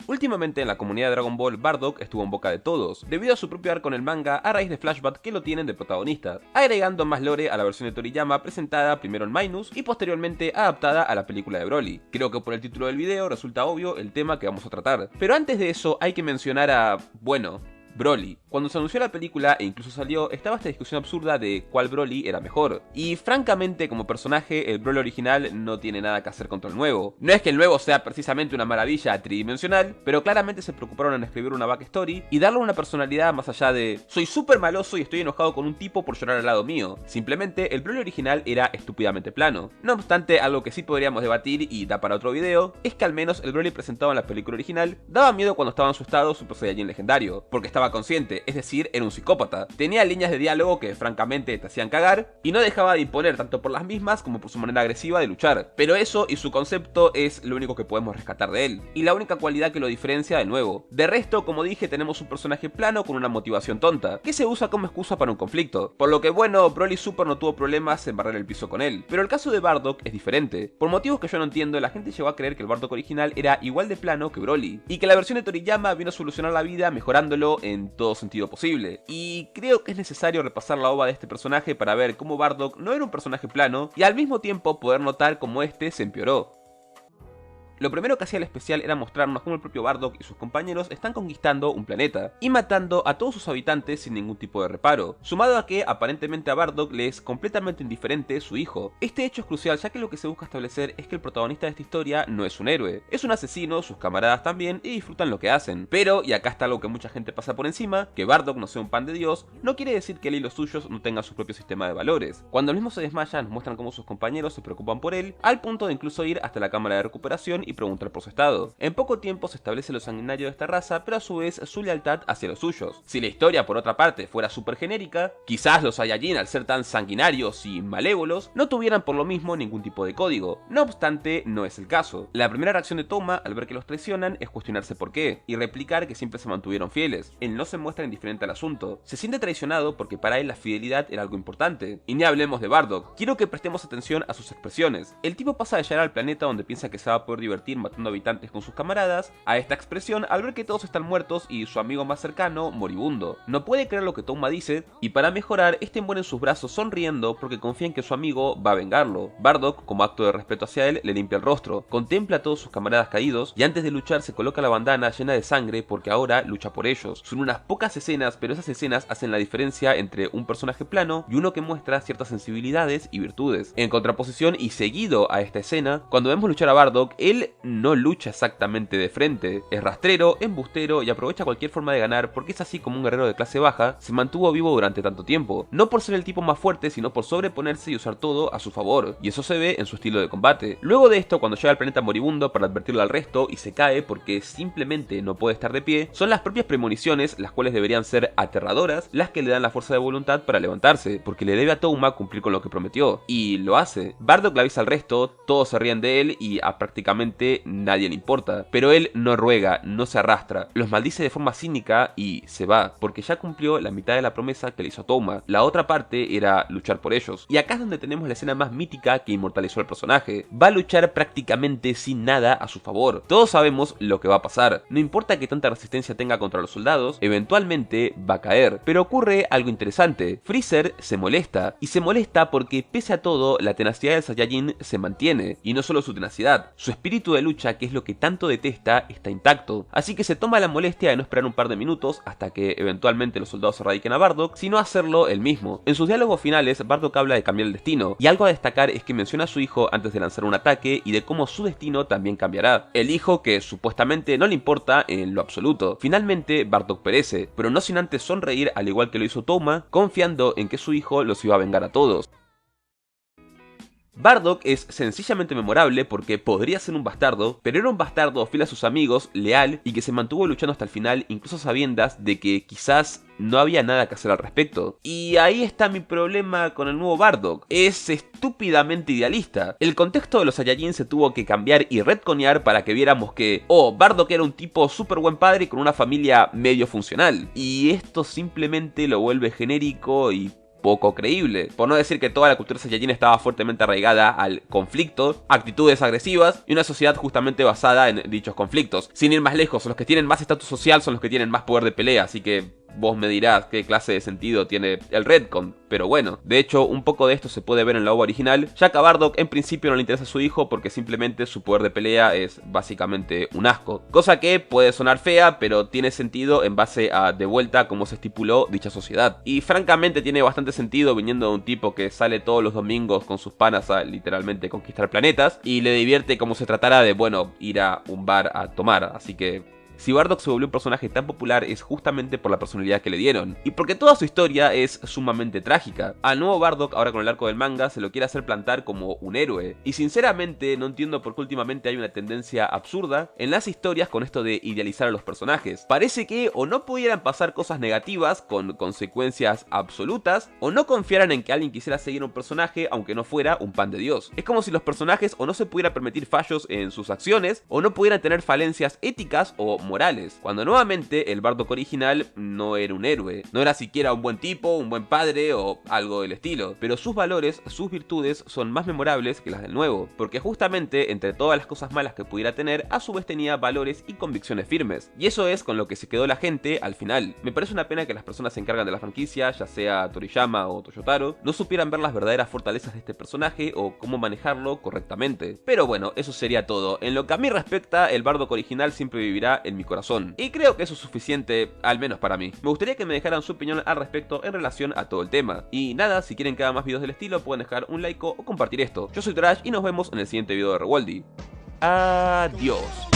Últimamente en la comunidad de Dragon Ball, Bardock estuvo en boca de todos, debido a su propio arco en el manga a raíz de flashbacks que lo tienen de protagonista, agregando más lore a la versión de Toriyama presentada primero en Minus y posteriormente adaptada a la película de Broly. Creo que por el título del video resulta obvio el tema que vamos a tratar, pero antes de eso hay que mencionar a... bueno... Broly. Cuando se anunció la película e incluso salió, estaba esta discusión absurda de cuál Broly era mejor. Y francamente, como personaje, el Broly original no tiene nada que hacer contra el nuevo. No es que el nuevo sea precisamente una maravilla tridimensional, pero claramente se preocuparon en escribir una backstory y darle una personalidad más allá de soy súper maloso y estoy enojado con un tipo por llorar al lado mío. Simplemente, el Broly original era estúpidamente plano. No obstante, algo que sí podríamos debatir y da para otro video, es que al menos el Broly presentado en la película original daba miedo cuando estaba en su estado Super Saiyajin legendario, porque estaba consciente, es decir, era un psicópata. Tenía líneas de diálogo que francamente te hacían cagar y no dejaba de imponer tanto por las mismas como por su manera agresiva de luchar. Pero eso y su concepto es lo único que podemos rescatar de él, y la única cualidad que lo diferencia del nuevo. De resto, como dije, tenemos un personaje plano con una motivación tonta, que se usa como excusa para un conflicto, por lo que bueno, Broly Super no tuvo problemas en barrer el piso con él. Pero el caso de Bardock es diferente. Por motivos que yo no entiendo, la gente llegó a creer que el Bardock original era igual de plano que Broly, y que la versión de Toriyama vino a solucionar la vida mejorándolo en todo sentido posible. Y creo que es necesario repasar la ova de este personaje para ver cómo Bardock no era un personaje plano y al mismo tiempo poder notar cómo este se empeoró. Lo primero que hacía el especial era mostrarnos cómo el propio Bardock y sus compañeros están conquistando un planeta y matando a todos sus habitantes sin ningún tipo de reparo, sumado a que aparentemente a Bardock le es completamente indiferente su hijo. Este hecho es crucial ya que lo que se busca establecer es que el protagonista de esta historia no es un héroe, es un asesino, sus camaradas también y disfrutan lo que hacen. Pero, y acá está algo que mucha gente pasa por encima, que Bardock no sea un pan de Dios no quiere decir que él y los suyos no tengan su propio sistema de valores. Cuando el mismo se desmaya nos muestran cómo sus compañeros se preocupan por él, al punto de incluso ir hasta la cámara de recuperación y preguntar por su estado. En poco tiempo se establece lo sanguinario de esta raza, pero a su vez su lealtad hacia los suyos. Si la historia por otra parte fuera súper genérica, quizás los Saiyajin al ser tan sanguinarios y malévolos no tuvieran por lo mismo ningún tipo de código. No obstante, no es el caso. La primera reacción de Toma al ver que los traicionan es cuestionarse por qué, y replicar que siempre se mantuvieron fieles. Él no se muestra indiferente al asunto, se siente traicionado porque para él la fidelidad era algo importante. Y ni hablemos de Bardock, quiero que prestemos atención a sus expresiones. El tipo pasa de llegar al planeta donde piensa que se va a poder divertir matando habitantes con sus camaradas, a esta expresión al ver que todos están muertos y su amigo más cercano moribundo. No puede creer lo que Toma dice, y para mejorar, este muere en sus brazos sonriendo porque confía en que su amigo va a vengarlo. Bardock, como acto de respeto hacia él, le limpia el rostro, contempla a todos sus camaradas caídos, y antes de luchar se coloca la bandana llena de sangre porque ahora lucha por ellos. Son unas pocas escenas, pero esas escenas hacen la diferencia entre un personaje plano y uno que muestra ciertas sensibilidades y virtudes. En contraposición y seguido a esta escena, cuando vemos luchar a Bardock, él no lucha exactamente de frente, es rastrero, embustero y aprovecha cualquier forma de ganar porque es así como un guerrero de clase baja se mantuvo vivo durante tanto tiempo, no por ser el tipo más fuerte sino por sobreponerse y usar todo a su favor, y eso se ve en su estilo de combate. Luego de esto, cuando llega al planeta moribundo para advertirle al resto y se cae porque simplemente no puede estar de pie, son las propias premoniciones, las cuales deberían ser aterradoras, las que le dan la fuerza de voluntad para levantarse, porque le debe a Touma cumplir con lo que prometió, y lo hace. Bardock le avisa al resto, todos se ríen de él y a prácticamente nadie le importa, pero él no ruega, no se arrastra, los maldice de forma cínica y se va, porque ya cumplió la mitad de la promesa que le hizo a Toma. La otra parte era luchar por ellos, y acá es donde tenemos la escena más mítica que inmortalizó al personaje. Va a luchar prácticamente sin nada a su favor. Todos sabemos lo que va a pasar, no importa que tanta resistencia tenga contra los soldados, eventualmente va a caer, pero ocurre algo interesante. Freezer se molesta, y se molesta porque pese a todo, la tenacidad del Saiyajin se mantiene, y no solo su tenacidad, su espíritu de lucha, que es lo que tanto detesta, está intacto, así que se toma la molestia de no esperar un par de minutos hasta que eventualmente los soldados erradiquen a Bardock, sino hacerlo él mismo. En sus diálogos finales, Bardock habla de cambiar el destino, y algo a destacar es que menciona a su hijo antes de lanzar un ataque y de cómo su destino también cambiará. El hijo que supuestamente no le importa en lo absoluto. Finalmente, Bardock perece, pero no sin antes sonreír al igual que lo hizo Toma, confiando en que su hijo los iba a vengar a todos. Bardock es sencillamente memorable porque podría ser un bastardo, pero era un bastardo fiel a sus amigos, leal y que se mantuvo luchando hasta el final, incluso a sabiendas de que quizás no había nada que hacer al respecto. Y ahí está mi problema con el nuevo Bardock, es estúpidamente idealista. El contexto de los Saiyajin se tuvo que cambiar y retconear para que viéramos que, oh, Bardock era un tipo súper buen padre y con una familia medio funcional. Y esto simplemente lo vuelve genérico y poco creíble. Por no decir que toda la cultura Saiyajin estaba fuertemente arraigada al conflicto, actitudes agresivas y una sociedad justamente basada en dichos conflictos. Sin ir más lejos, los que tienen más estatus social son los que tienen más poder de pelea, así que vos me dirás qué clase de sentido tiene el retcon, pero bueno. De hecho, un poco de esto se puede ver en la OVA original, ya que a Bardock en principio no le interesa a su hijo porque simplemente su poder de pelea es básicamente un asco. Cosa que puede sonar fea, pero tiene sentido en base a de vuelta cómo se estipuló dicha sociedad. Y francamente tiene bastante sentido viniendo de un tipo que sale todos los domingos con sus panas a literalmente conquistar planetas y le divierte como se tratara de, bueno, ir a un bar a tomar, así que si Bardock se volvió un personaje tan popular es justamente por la personalidad que le dieron, y porque toda su historia es sumamente trágica. Al nuevo Bardock, ahora con el arco del manga, se lo quiere hacer plantar como un héroe, y sinceramente no entiendo por qué últimamente hay una tendencia absurda en las historias con esto de idealizar a los personajes. Parece que o no pudieran pasar cosas negativas con consecuencias absolutas, o no confiaran en que alguien quisiera seguir un personaje aunque no fuera un pan de Dios. Es como si los personajes o no se pudieran permitir fallos en sus acciones, o no pudieran tener falencias éticas o morales, cuando nuevamente el Bardock original no era un héroe, no era siquiera un buen tipo, un buen padre o algo del estilo, pero sus valores, sus virtudes son más memorables que las del nuevo, porque justamente entre todas las cosas malas que pudiera tener, a su vez tenía valores y convicciones firmes, y eso es con lo que se quedó la gente al final. Me parece una pena que las personas se encargan de la franquicia, ya sea Toriyama o Toyotaro, no supieran ver las verdaderas fortalezas de este personaje o cómo manejarlo correctamente. Pero bueno, eso sería todo. En lo que a mí respecta, el Bardock original siempre vivirá en mi corazón. Y creo que eso es suficiente, al menos para mí. Me gustaría que me dejaran su opinión al respecto en relación a todo el tema. Y nada, si quieren que haga más videos del estilo, pueden dejar un like o compartir esto. Yo soy Trash y nos vemos en el siguiente video de Rewoldy. Adiós.